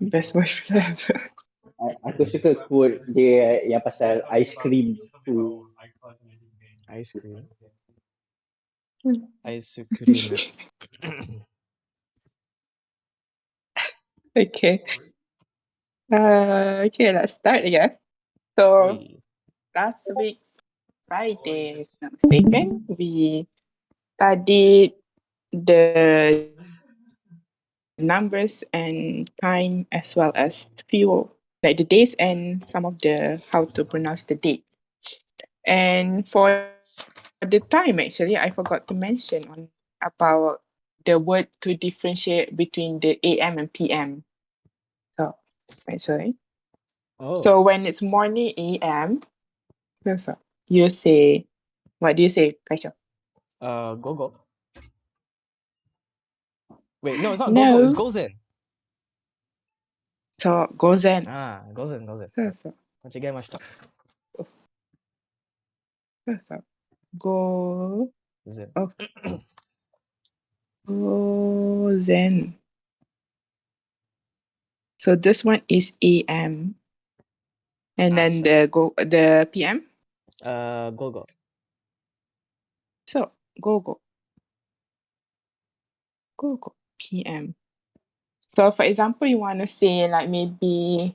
Best boyfriend. Aku suka quote dia yang pasal ice cream tu. Ice cream. Ice cream. Okay. Okay, let's start again. So Oi. last week, Friday, if not mistaken, we studied the numbers and time as well as few like the days and some of the how to pronounce the date. And for the time actually I forgot to mention on about the word to differentiate between the AM and PM. So actually. Oh. So when it's morning AM, so you say what do you say, Kaisha? Gogo. Wait, no, it's not No. Gogo, it's Gozen. So gozen. Gozen. そうそう。間違えました。そうそう。Go Zen. oh gozen. So this one is AM. And then the PM. Gogo. So go PM. So for example, you want to say like maybe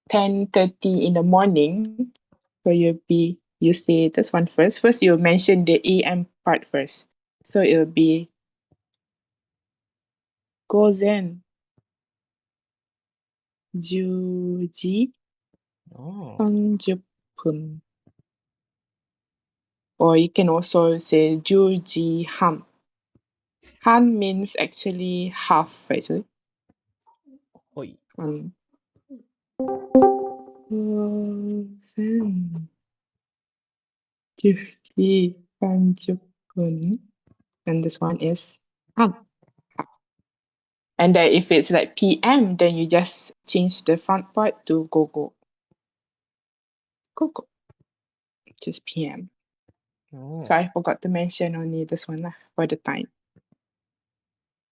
10:30 in the morning. So you say this one first. First you mention the AM part first. So it'll be gozen 10時 Oh. 30分. Or you can also say 10時半. Han means actually half, actually. Hoi. Gozen 10時30分. And this one is han. And then if it's like PM, then you just change the front part to gogo. Gogo. Just PM. Oh. So I forgot to mention only this one lah for the time.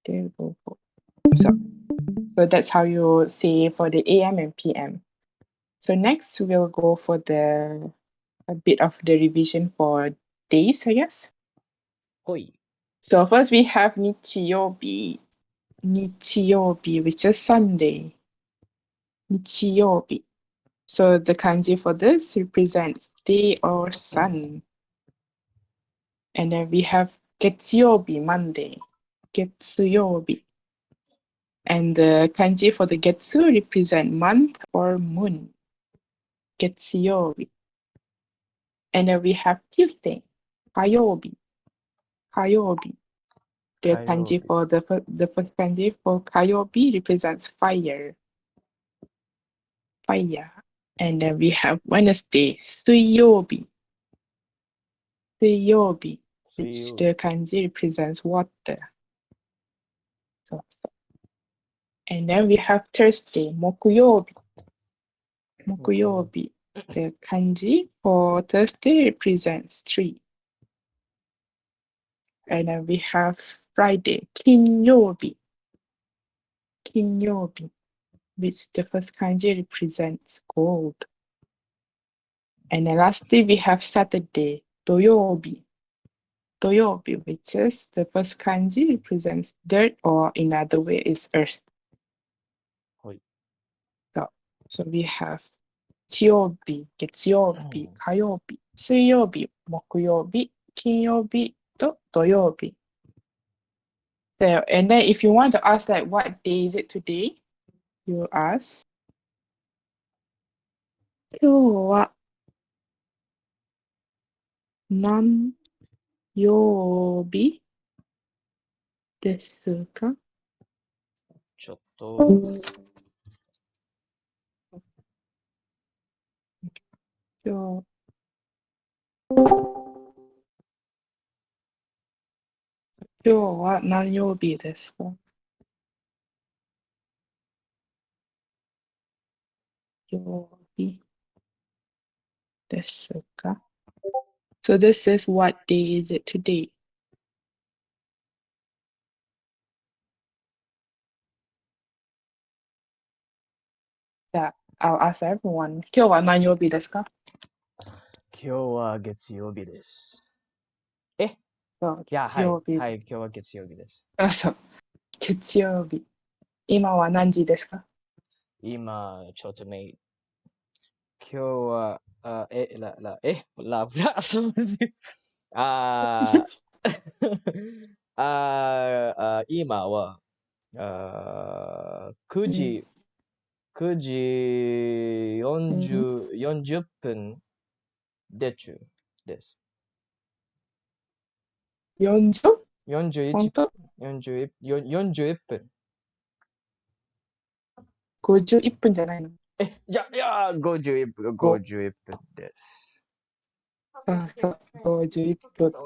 There go. So that's how you say for the AM and PM. So next we'll go for a bit of the revision for days, I guess. Hoi. So first we have Nichiyobi. Nichiyobi, which is Sunday. Nichiyobi. So the kanji for this represents day or sun. And then we have Getsuyobi, Monday. Getsuyobi. And the kanji for the Getsu represent month or moon. Getsuyobi. And then we have Tuesday, Kayobi. Kayobi. The kanji for the first kanji for Kayobi represents fire. Fire. And then we have Wednesday, Suyobi. Suyobi, which the kanji represents water. So. And then we have Thursday, Mokuyobi. Mokuyobi. The kanji for Thursday represents tree. And then we have Friday, Kinyobi. Kinyobi, which the first kanji represents gold. And then lastly, we have Saturday, Doyobi. Doyobi, which is the first kanji represents dirt, or in other way is earth. So we have 日曜日、月曜日、火曜日、水曜日、木曜日、金曜日と土曜日. So, and then if you want to ask like what day is it today, you ask 今日は何曜日ですか？ちょっと。今日は何曜日ですか？曜日ですか？ So this is what day is it today? I'll ask everyone. 今日は何曜日ですか？今日は月曜日です。そう、いや、月曜日。はい、今日は月曜日です。そう。月曜日。今は何時ですか？今、ちょっとね、今日は、そうです。あ今は、9時、9時40分で中です。 40? 41本当41分。?51分じゃないの？いや、51分、51分です。そう、51分。そ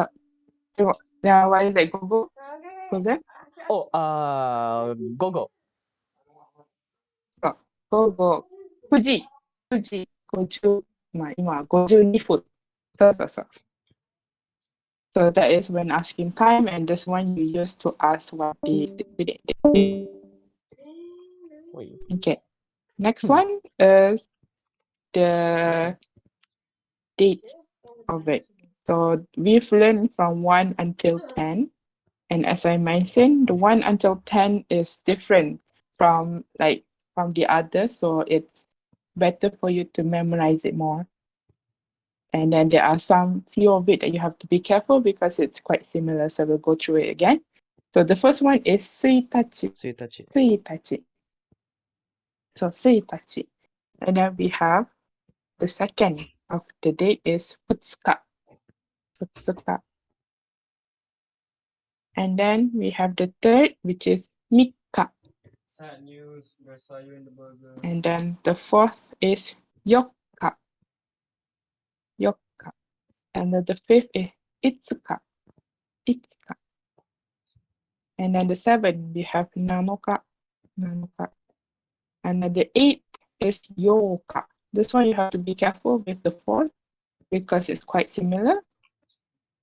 う。でも、じゃあ、why is it 午後午後。そう。午後9時50、まあ今52分。そう。So that is when asking time, and this one you use to ask what day is it. Okay. Next one is the date of it. So we've learned from 1 until 10. And as I mentioned, the 1 until 10 is different from the others. So it's better for you to memorize it more. And then there are few of it that you have to be careful because it's quite similar. So we'll go through it again. So the first one is 1日. 1日。1日. So 1日. And then we have the second of the date is 2日. 2日. And then we have the third, which is 3日. Sad news, there's sayo in the burger. And then the fourth is 4日. 4日. And then the fifth is 5日. 5日. And then the seventh, we have 7日. 7日. And then the eighth is 8日. This one you have to be careful with the fourth because it's quite similar.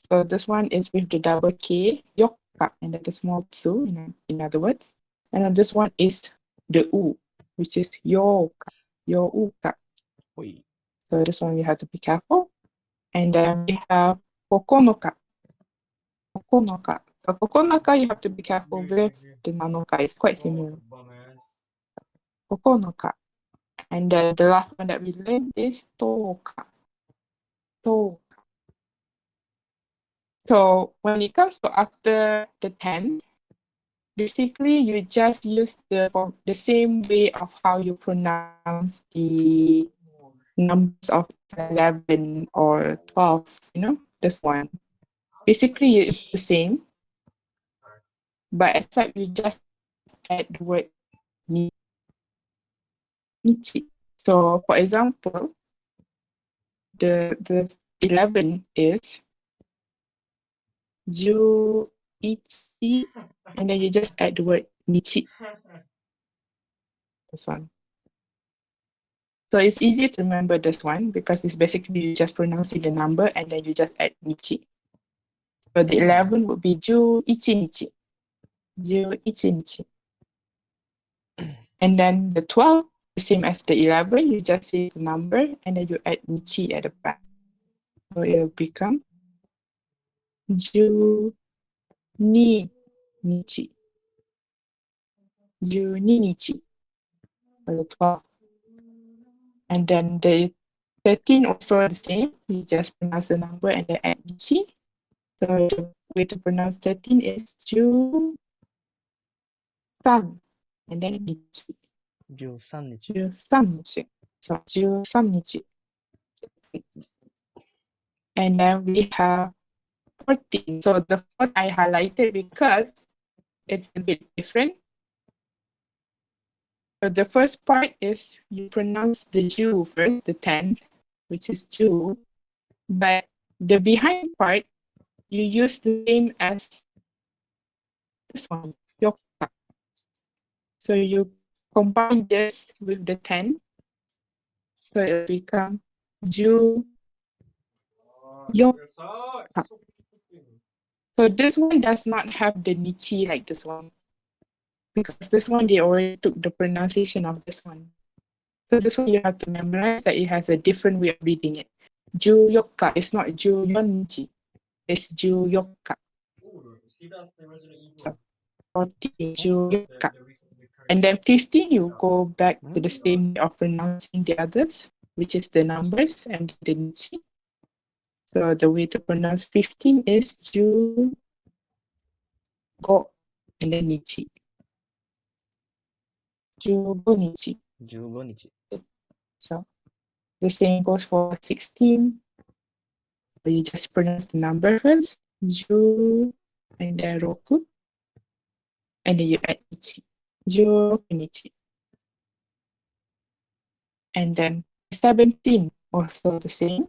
So this one is with the double K, 4日, and then the small 2, in other words. And then this one is the U, which is 8日. 8日. So this one you have to be careful. And then we have 9日. 9日. So 9日you have to be careful with the 7日. It's quite similar. 9日. And then the last one that we learned is 10日. 10日. So when it comes to after the 10, basically you just use the same way of how you pronounce the numbers of 11 or 12, this one. Basically it's the same, but except you just add the word nichi. So for example, the 11 is 11, and then you just add the word nichi. This one. So it's easy to remember this one because it's basically you just pronouncing the number and then you just add nichi. So the 11 would be 11 nichi. 11 nichi. And then the 12, the same as the 11, you just say the number and then you add nichi at the back. So it will become 12日. 12日 for the 12. And then the 13 also the same. You just pronounce the number and then add nichi. So the way to pronounce 13 is 13. And then nichi. 13日。13日. So 13日. And then we have 14. So the fourth I highlighted because it's a bit different. So the first part is you pronounce the Jew first, the 10, which is Jew. But the behind part, you use the same as this one, Yokka. So you combine this with the 10. So it will become Jew Yokka. So this one does not have the nichi like this one. because this one they already took the pronunciation of this one. So this one you have to memorize that it has a different way of reading it. Juyokka is not juyonnichi. It's juyokka. 14, juyokka. And then 15, you go back to the same way of pronouncing the others, which is the numbers and the nichi. So the way to pronounce 15 is ju, go, and then nichi. Jugo nichi. 15日。 So the same goes for 16. So you just pronounce the number first, ju, and then roku, and then you add nichi. Ju nichi. And then 17, also the same.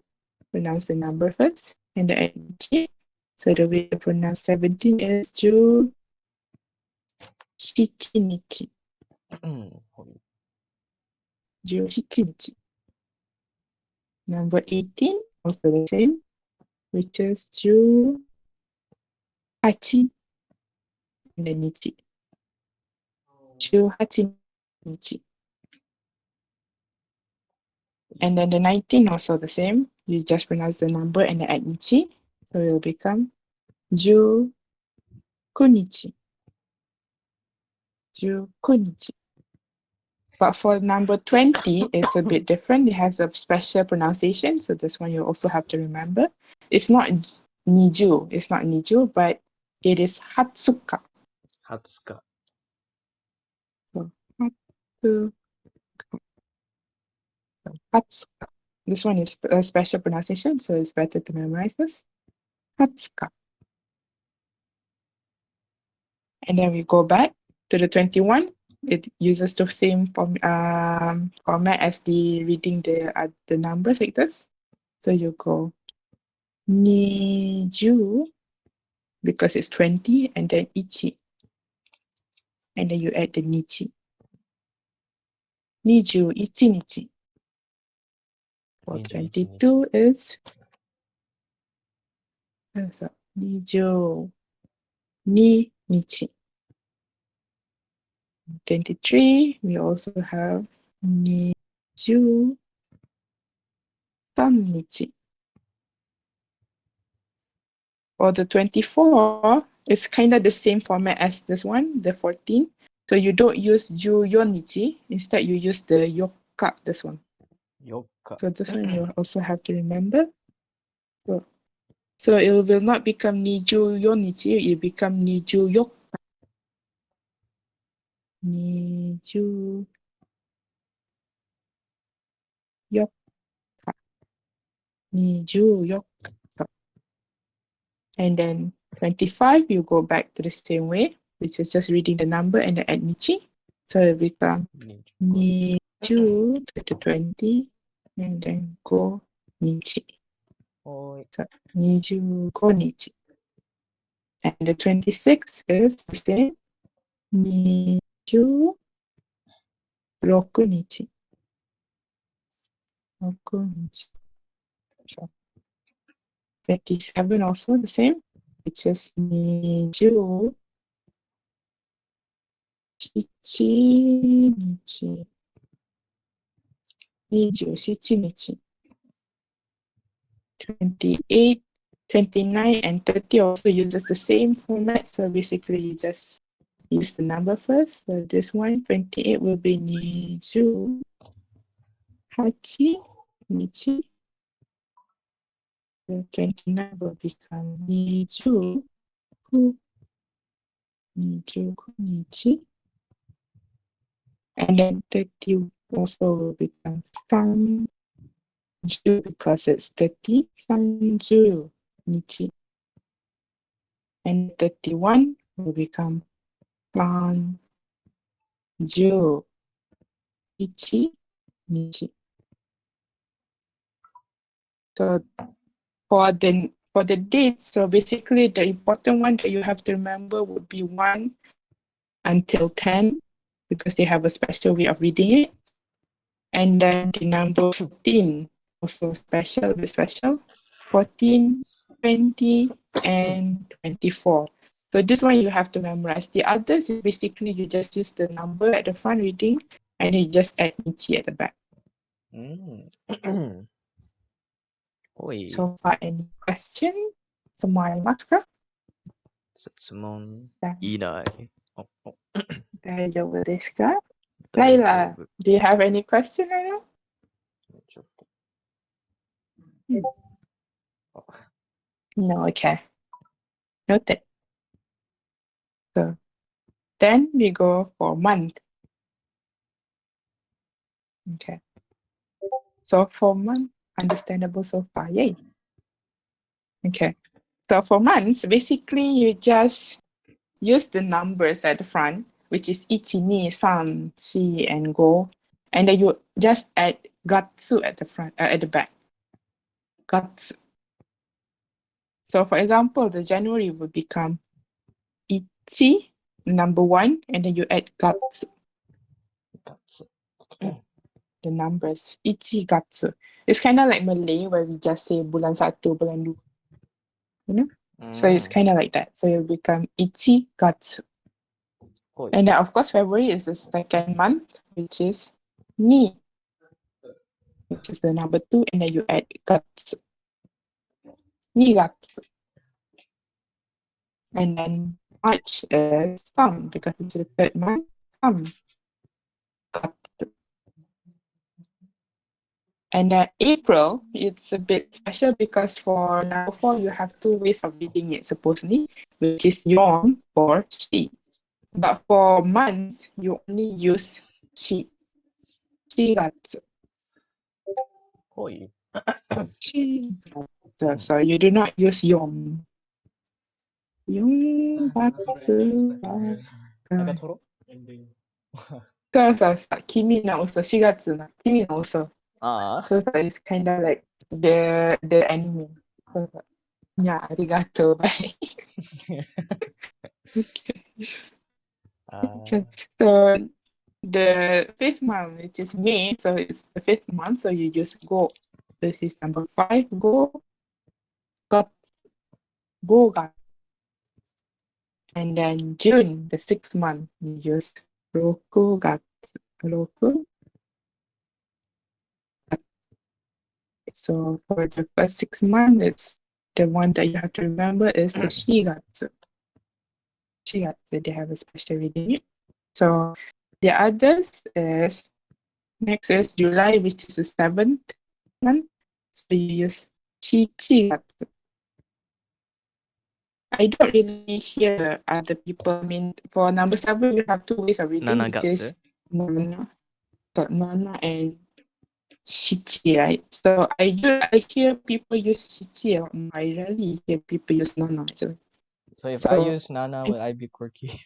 Pronounce the number first, and then add nichi. So the way to pronounce 17 is ju, shichi nichi. うん。はい。 17日. Number 18, also the same, which is 18 and then nichi. 18 nichi. And then the 19 also the same. You just pronounce the number and then add nichi. So it will become 19日. 19日. But for number 20, it's a bit different. It has a special pronunciation. So this one you also have to remember. It's not niju. It's not niju, but it is hatsuka. 20日。 Hatsuka. This one is a special pronunciation, so it's better to memorize this. Hatsuka. And then we go back to the 21. It uses the same format as the reading the numbers like this. So you go niju because it's 20, and then ichi, and then you add the nichi. 21日. For 22 is 22日. 23, we also have 23日. For the 24, it's kind of the same format as this one, the 14. So you don't use 14日. Instead, you use the yokka, this one. 4日。 So this one you also have to remember. So it will not become 24日, it become 24. 24. 24. And then 25, you go back to the same way, which is just reading the number and then add nichi. So it become 20 nichu to 20, and then go nichi. はい。 So 25日. And the 26 is the same. 26日. 6日. So 27 also the same, which is 27日. 27日. 28, 29, and 30 also uses the same format. So basically you just use the number first. So this one, 28 will be 28日. The 29 will become 29日. And then 30 also will become 30 because it's 30. 30日. And 31 will become 31日. So for the dates, so basically the important one that you have to remember would be 1 until 10, because they have a special way of reading it. And then the number 14, also special, a bit special. 14, 20, and 24. So this one you have to memorize. The others is basically you just use the number at the front reading and you just add ichi at the back. Oi. So far, any question? Semua ada marks kah? Setsumon Dah. inai. Oh, Daijoubu desu ka? Layla, daijoubu. do you have any question, Layla? No, okay. Noted. So then we go for month. Okay. So for month, understandable so far. Yay. Okay. So for months, basically you just use the numbers at the front, which is ichi, ni, san, shi, and go. And then you just add gatsu at the front, at the back. Gatsu. So for example, the January would become ichi, number 1, and then you add gatsu, the numbers. Ichi gatsu. It's kind of like Malay where we just say bulan satu, bulan dua. You know? So it's kind of like that. So it'll become ichi gatsu. And then of course February is the second month, which is ni, which is the number 2, and then you add gatsu. Ni gatsu. And then March is some because it's the third month. Some gatsu. And then April, it's a bit special because for number 4, you have 2 ways of reading it supposedly, which is yon or she. But for months, you only use she. Shigatsu. Oi. Shigatsu. So you do not use yon. Yongatsu. Nagatoro? So, kimi no uso, 4月のkimi no uso. Ah. So it's kind of like the anime. So, yeah, arigato. Bye. Okay. Okay. So the 5th month, which is May, so it's the 5th month, so you use go. This is number 5, go, got, go, got. And then June, the 6th month, you use roku, got, roku. So for the first 6 months, it's the one that you have to remember is the shigatsu. Shigatsu, they have a special reading. So the others is, next is July, which is the 7th month. So you use shichigatsu. I don't really hear other people. I mean, for number 7, you have 2 ways of reading, which is nana, and shichi, right? So I hear people use shichi. I rarely hear people use nana. So if I use nana, will I be quirky?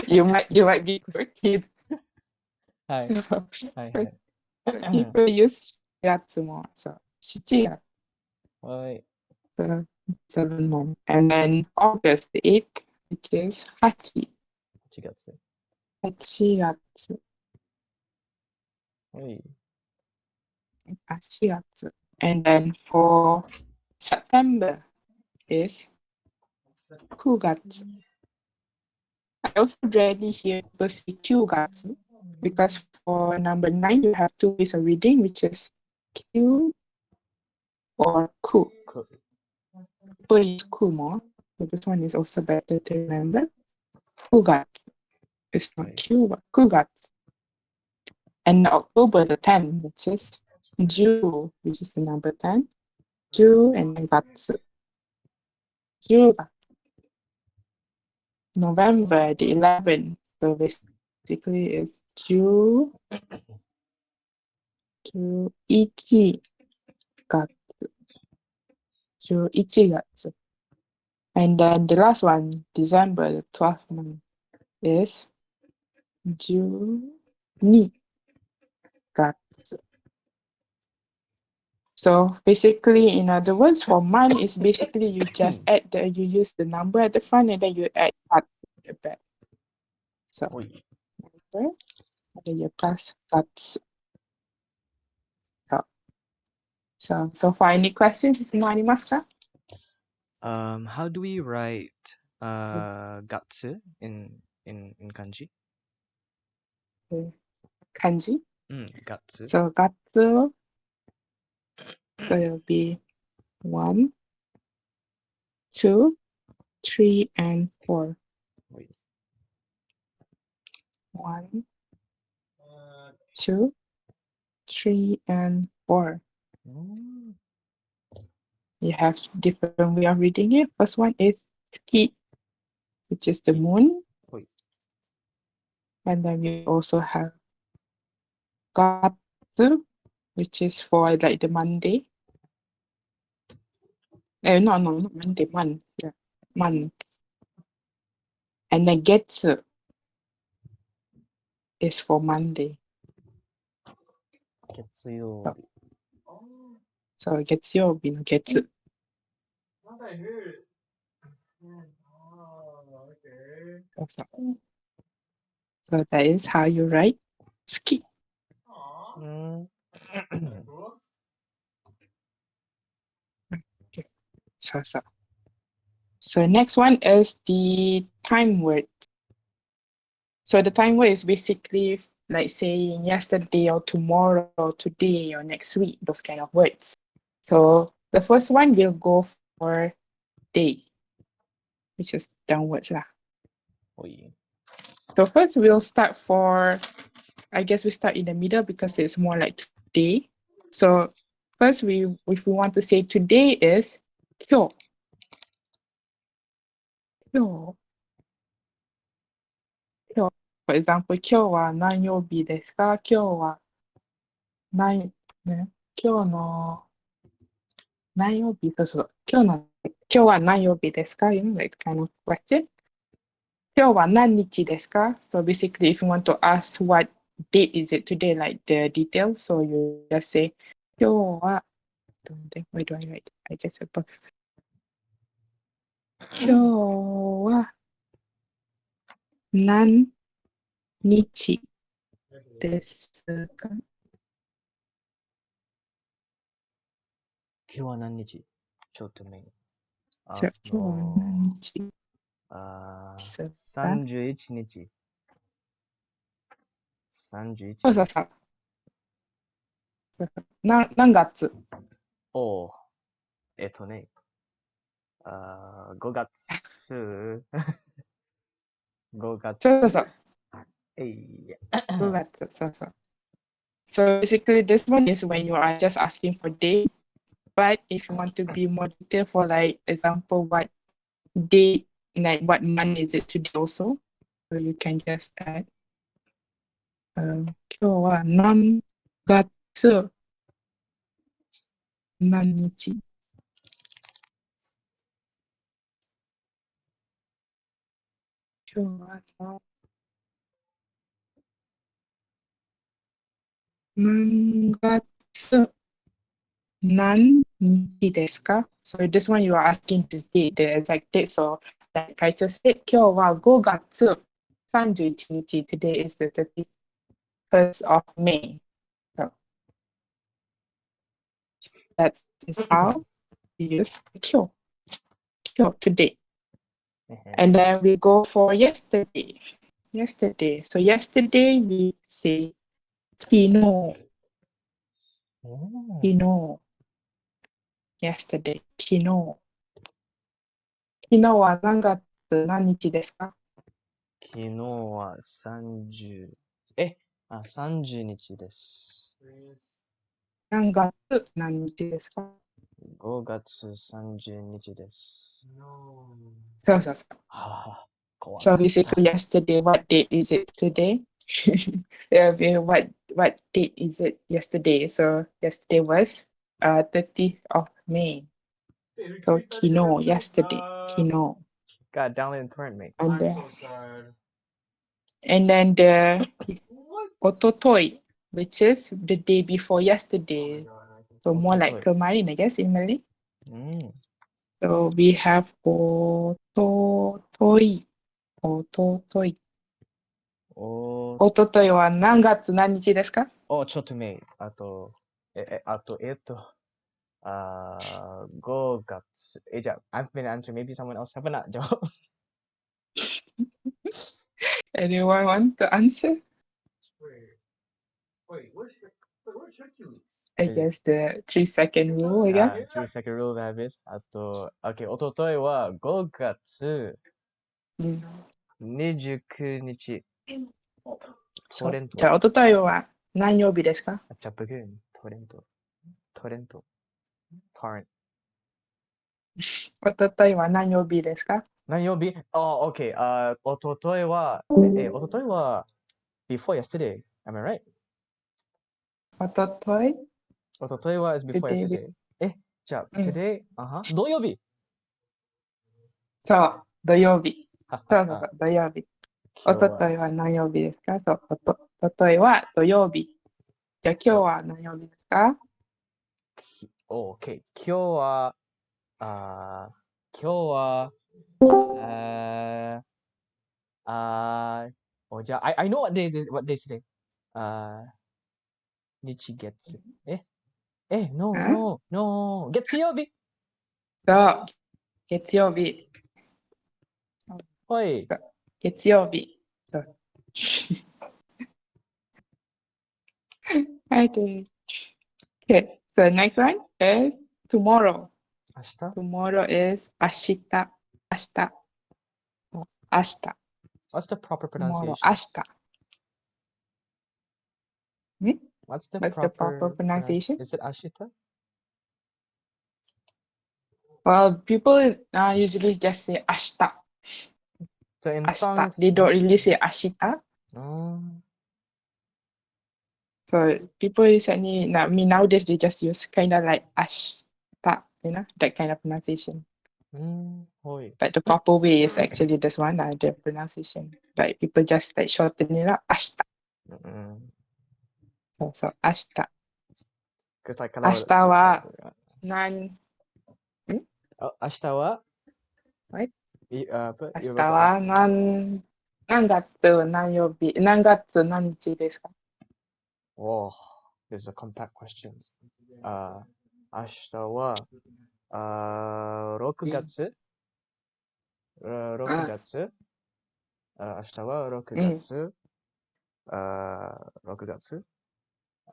you might be quirky. Hi. Hi. People use shigatsu more. So shichi. Oi. So 7 months. And then August the 8th, which is hachi. Hachigatsu. Oi. Hachigatsu. And then for September is kugatsu. I also rarely hear people say kyugatsu because for number 9 you have 2 ways of reading, which is kyu or ku. People use ku more, so this one is also better to remember. Kugatsu. It's not kyu, but kugatsu. And October the 10th, which is Ju, which is the number 10. Ju and then Gatsu. Ju. November the 11th. So basically it's Ju Ichi Gatsu. Ju Ichi Gatsu. And then the last one, December the 12th month, is Ju Ni Gatsu. So basically, in other words, for month is basically you just you use the number at the front and then you add at the back. So number and then you plus guts. So far any questions? 質問ありますか? How do we write gatsu in kanji? Kanji. Gatsu. So gatsu will be 1, 2, 3, and 4. Wait. 1, 2, 3, and 4. Mm. You have different way of reading it. First one is ki, which is the Ki. moon. Wait. And then we also have gatsu, which is for like the Monday. No, not Monday, month. Yeah, month. And then getsu is for Monday. Getsuyobi. So getsuyobi no getsu. So that is how you write tsuki. Mm. So next one is the time word. So the time word is basically like saying yesterday or tomorrow or today or next week, those kind of words. So the first one will go for day, which is downwards lah. Wait. So first we'll start for, I guess we start in the middle because it's more like today. So first if we want to say today is kyo. Kyo. Kyo. For example, 今日は何曜日ですか？今日は何、ね、今日の何曜日？そうそう。今日は何曜日ですか？ You know, like kind of question. 今日は何日ですか? So basically, if you want to ask what date is it today, like the details, so you just say 今日は don't think, where do I write? I guess above. 今日は何日ですか? 今日は何日？ちょっとね。そう、今日は何日ですか? 31日。31そうそうそう。何月？おね。5月。5月。そうそう。えいや。5月。そうそう。So basically, this one is when you are just asking for date. But if you want to be more detailed for like example, what date, like what month is it today also? So you can just add. 今日は何月何日? 今日は何月何日ですか? So this one you are asking the date, the exact date. So like I just said, 今日は5月31日. Today is the 31st of May. So that's how we use 今日 today. And then we go for yesterday. So yesterday we say 昨日 yesterday 昨日は何月何日ですか? 昨日は30日です。何月何日ですか? 5月30日です。そうそうそう。So basically yesterday, what date is it today? What date is it yesterday? So yesterday was 30th of May. So 昨日 yesterday 昨日 God, download and torrent me. and then the おととい which is the day before yesterday. So more like kemarin, I guess, in Malay. So we have おとといおとといおとといは何月何日ですか? ちょっと待って。5月。じゃあ、I've been answering. Maybe someone else have not jawab. Anyone want to answer? I Yeah. guess the 3-second rule again. 3 second rule がhabis. あと、OK、おとといは5月うん29日。そうトレント。じゃあ、おとといは何曜日ですか？チャップグーン、トレント。トレント。トレント。おとといは何曜日ですか？何曜日OK。おとといは、おとといは before yesterday. Am I right? おとといおとといは is before Today yesterday. じゃあ、うん today? 土曜日。そう、土曜日。はそうそうそう、土曜日。お今日はとといは何曜日ですか？そう、おとといは土曜日。じゃあ、今日は何曜日ですか？OK。今日は、じゃあ、I know what day is today. 日月。No. 月曜日。そう、月曜日。おい。月曜日。そう Okay. Okay. So the next one is tomorrow. 明日 Tomorrow is 明日。明日。明日。 What's the proper Tomorrow. pronunciation? 明日。What's the What's the proper pronunciation? Is it ashita? Well, people usually just say 明日。 So in 明日。 songs, They don't really say 明日。 Oh, So people recently, I mean, nowadays they just use kind of like 明日, that kind of pronunciation. hoi. But the proper way is actually this one, the pronunciation. Like people just like shorten it up, 明日. So 明日。 Because like 明日は何、明日は Right? apa? 明日は何月何曜日、何月何日ですか？ Oh, this is a compact question. 明日は6月6月明日は6月6月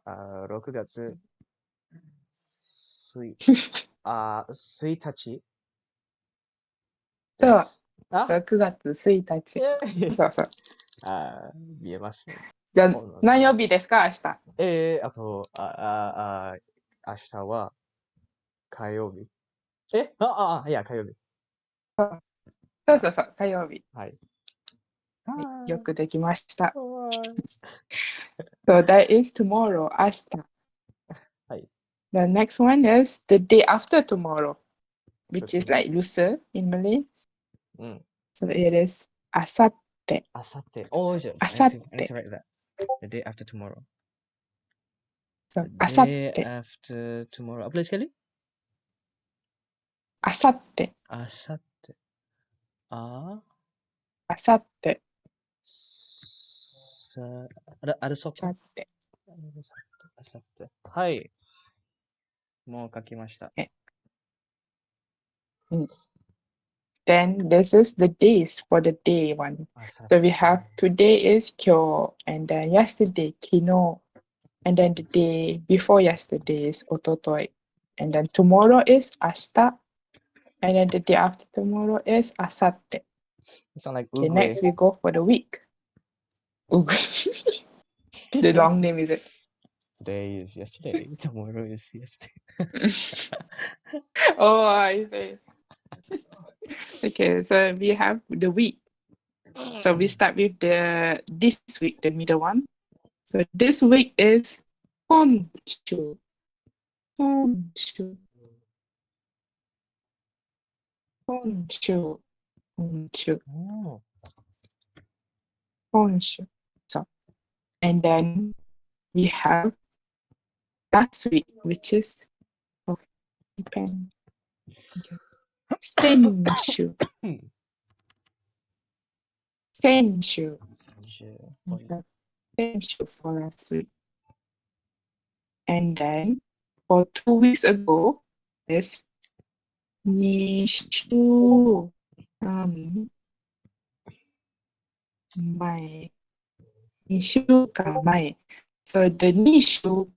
6月1日そうです。6月1日。そうそう。見えますね。じゃあ何曜日ですか？明日。あと、明日は火曜日。いや、火曜日。そうそうそう、火曜日。はい。よくできました。はい。 So that is tomorrow, 明日。はい。 The next one is the day after tomorrow, which is like lusa in Malay. So it is あさって。あさって。Oh, I need to write that. The day after tomorrow. So The あさっ day て。 after tomorrow. Apa lagi sekali? あさって。 あさって。あさって。 ada あ soko? さって。 あさって。はい。もう書きました。Then this is the days for the day one. So we have today is 今日 and then yesterday 昨日 and then the day before yesterday is おととい and then tomorrow is 明日 and then the day after tomorrow is あさって Sound like Okay, Uguay. next we go for the week. The long name is it? Today is yesterday. Tomorrow is yesterday. Oh, I see. Okay, so we have the week. So we start with this week, the middle one. So this week is 今週。今週。今週。今週。 Oh. 今週. So, and then we have last week, which is depend. Okay. 先週。先週。先週 for last week. And then for 2 weeks ago, is Nishu Mai. Nishu Mai. So the Nishu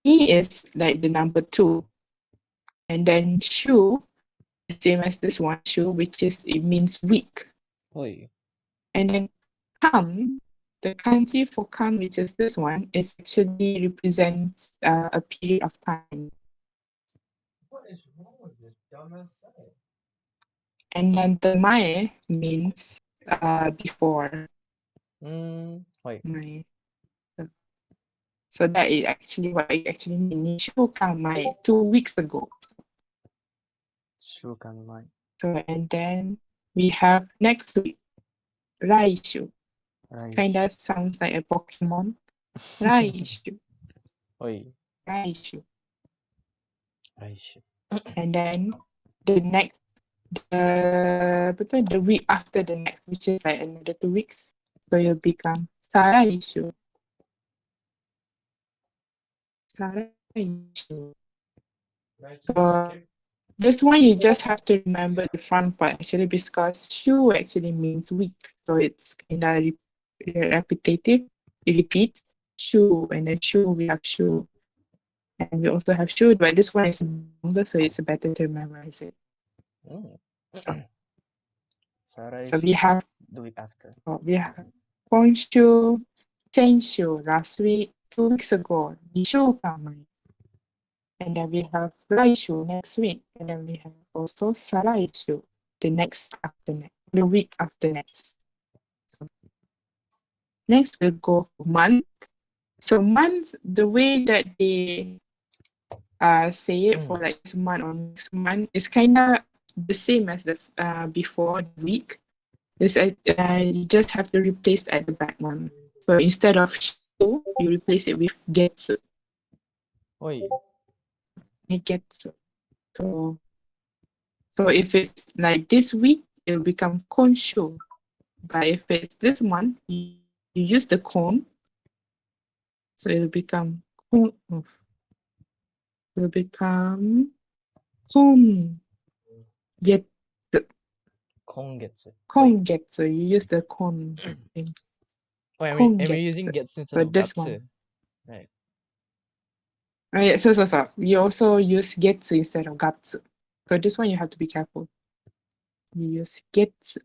Ni is like the number 2. And then Shu, the same as this one, Shu, which is it means week. ほい。 And then Kam, the kanji for Kam, which is this one, is actually represents a period of time. What is wrong with this dumbass site? And then the Mae means before. はい。 Mae. So that is actually what it actually means. Nishu Kam Mae, 2 weeks ago. 週間前。 So and then we have next week, Raishu. 来週。 Kind of sounds like a Pokemon. Raishu. ほい。 Raishu. 来週。 And then the week after the next, which is like another 2 weeks. So you'll become Saraishu. Saraishu. So this one you just have to remember the front part actually, because shu actually means week. So it's kind of repetitive. You repeat shu and then shu, we have shu. And we also have shu, but this one is longer, so it's better to memorize it. うん。 So- 再来 So 週。 we have The week after. Konshu, Senshu, last week, 2 weeks ago, Nishukamai. And then we have Raishu next week. And then we have also Saraishu, the week after next. So next we'll go for month. So months, the way that they say it for like this month or next month is kind of the same as the before the week. Is you just have to replace at the back one. So instead of shu, you replace it with getsu. ほい。 Getsu. So if it's like this week, it'll become konshu. But if it's this month, you use the kon. So it'll become kon. It'll become kon. Get 今月。 kon getsu. You use the kon. Oh, I'm Kongetsu. using getsu instead So of this gatsu. one. Right. Oh, yeah, so. You also use getsu instead of gatsu. So this one you have to be careful. You use getsu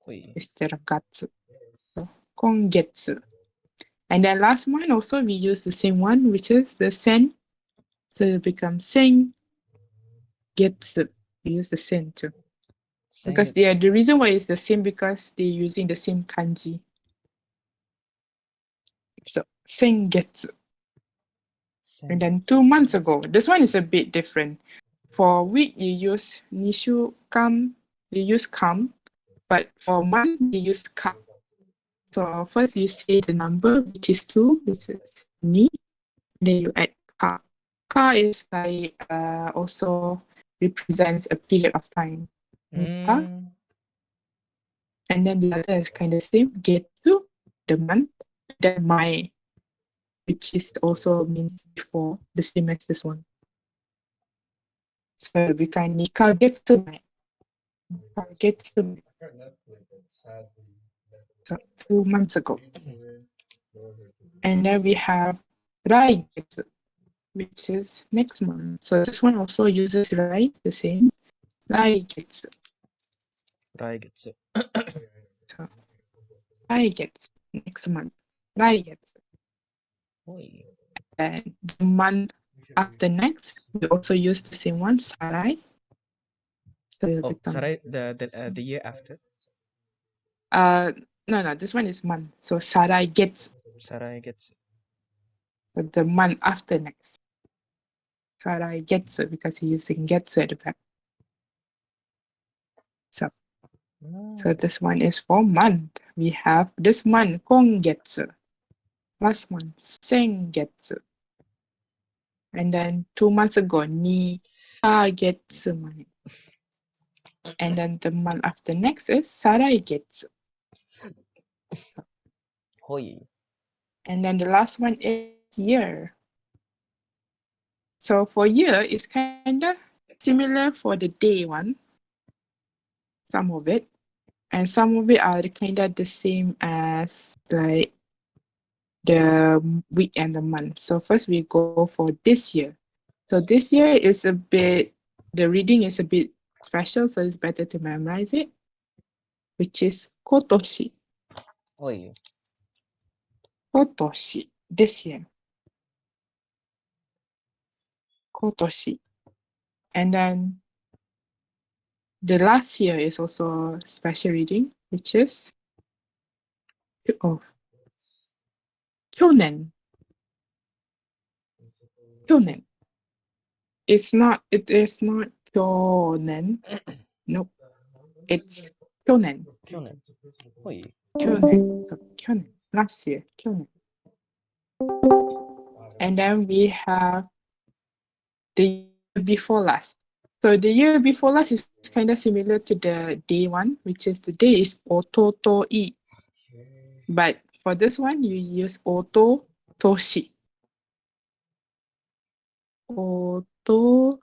ほい。 instead of gatsu. So kongetsu. And then last one also we use the same one, which is the sen. So it becomes sen getsu. We use the sen too. Because 先月。 the reason why it's the same because they're using the same kanji. So sengetsu. And then 2 months ago, this one is a bit different. For week, you use nishu kam, you use kam, but for month, you use ka. So first you say the number, which is 2, which is ni, then you add ka. Ka is like also represents a period of time. うー Ka. ん。 And then the other is kind of same, getsu, the month, then mai, which is also means before, the same as this one. So it'll become nikagetsu mai. Nikagetsu mai. So 2 months ago. And then we have raigetsu, which is next month. So this one also uses rai, the same. Raigetsu. 来月。 So raigetsu, next month. Raigetsu. ほい。 And the month after next, we also use the same one, sarai. So it'll Oh, become, 再来、the year after? no, this one is month. So sarai gets 再来月。 the month after next. Sarai gets because you're using getsu at the back. So うーん So this one is for month. We have this month, kongetsu. Last month, sengetsu. And then 2 months ago, ni kagetsu mai. And then the month after next is saraigetsu. ほい。 And then the last one is year. So for year, it's kind of similar for the day one, some of it, and some of it are kind of the same as like the week and the month. So first we go for this year. So this year is a bit, the reading is a bit special, so it's better to memorize it, which is kotoshi. Oi. Kotoshi, this year. Kotoshi. And then the last year is also special reading, which is kyonen. Kyonen. It is not kyonen. Nope. It's kyonen. Kyonen. Oi. Kyonen. So kyonen. Last year. Kyonen. And then we have the year before last. So the year before last is kind of similar to the day one, which is the day is ototoi. But for this one, you use ototoshi. Ototoshi.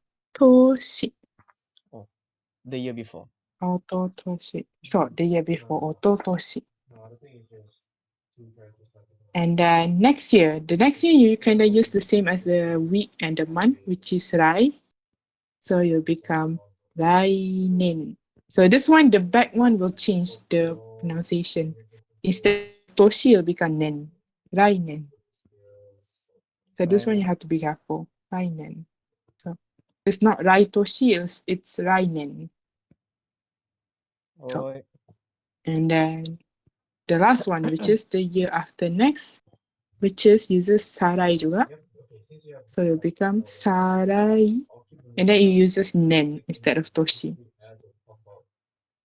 The year before. Ototoshi. So the year before, ototoshi. And then next year, the next year you kind of use the same as the week and the month, which is rai. So you'll become rainen. So this one, the back one will change the pronunciation. Instead of toshi, it'll become nen. Rainen. So this one you have to be careful. Rainen. So it's not rai toshi, it's rainen. So, Oi. and then the last one, which is the year after next, which is uses sarai juga. So it'll become sarai. And then it uses nen instead of toshi.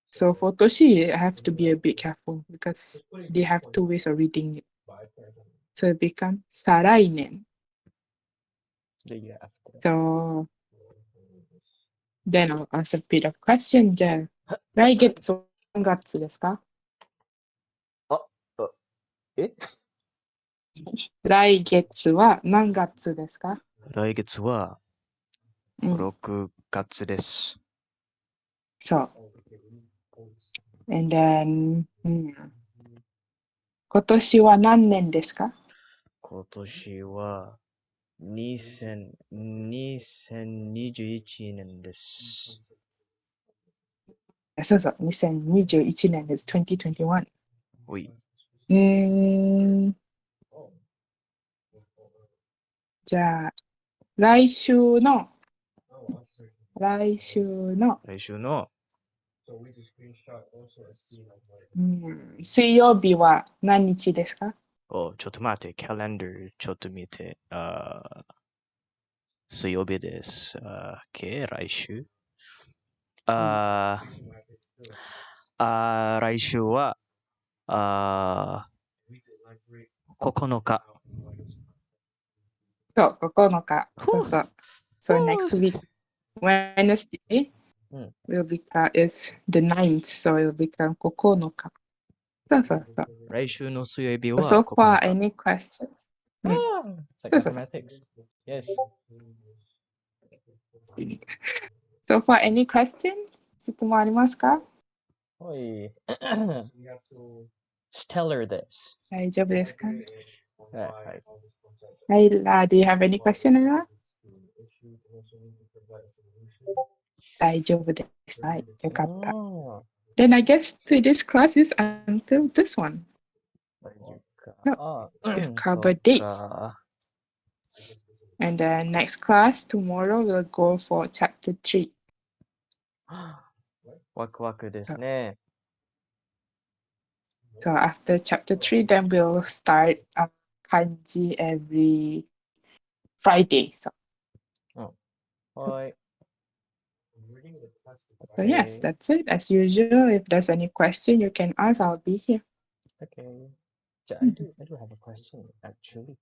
So for toshi, you have to be a bit careful because they have two ways of reading it. So it becomes sarai nen. The year after. So then I'll ask a bit of question. じゃあ、来月は何月ですか？え来月は何月ですか？来月はうん、 6月です。そう。And then, 今年は何年ですか？今年は2021年です。そうそう、2021年です。2021。おい。じゃあ、来週の来週の水曜日は何日ですか？ちょっと待って、カレンダーちょっと見て。水曜日です。来週来週は9日。そう、9日。そうそう。So next week, Wednesday will become is the 9th, so it will become 9日。そうそうそう。来週の水曜日は So 9 far, 日。 any question? It's like mathematics. Yes. So far, any question? 質問ありますか？おい。Stellar です。大丈夫ですか？はい。はい、do you have any question, Ella? 大丈夫です。はい、よかった。Then I guess today's class is until this one. No, we've covered dates. And then next class, tomorrow, we'll go for chapter 3. ワクワクですね。So after chapter 3, then we'll start kanji every Friday. So, はい。 so yes, that's it. As usual, if there's any question you can ask, I'll be here. Okay. I do have a question actually.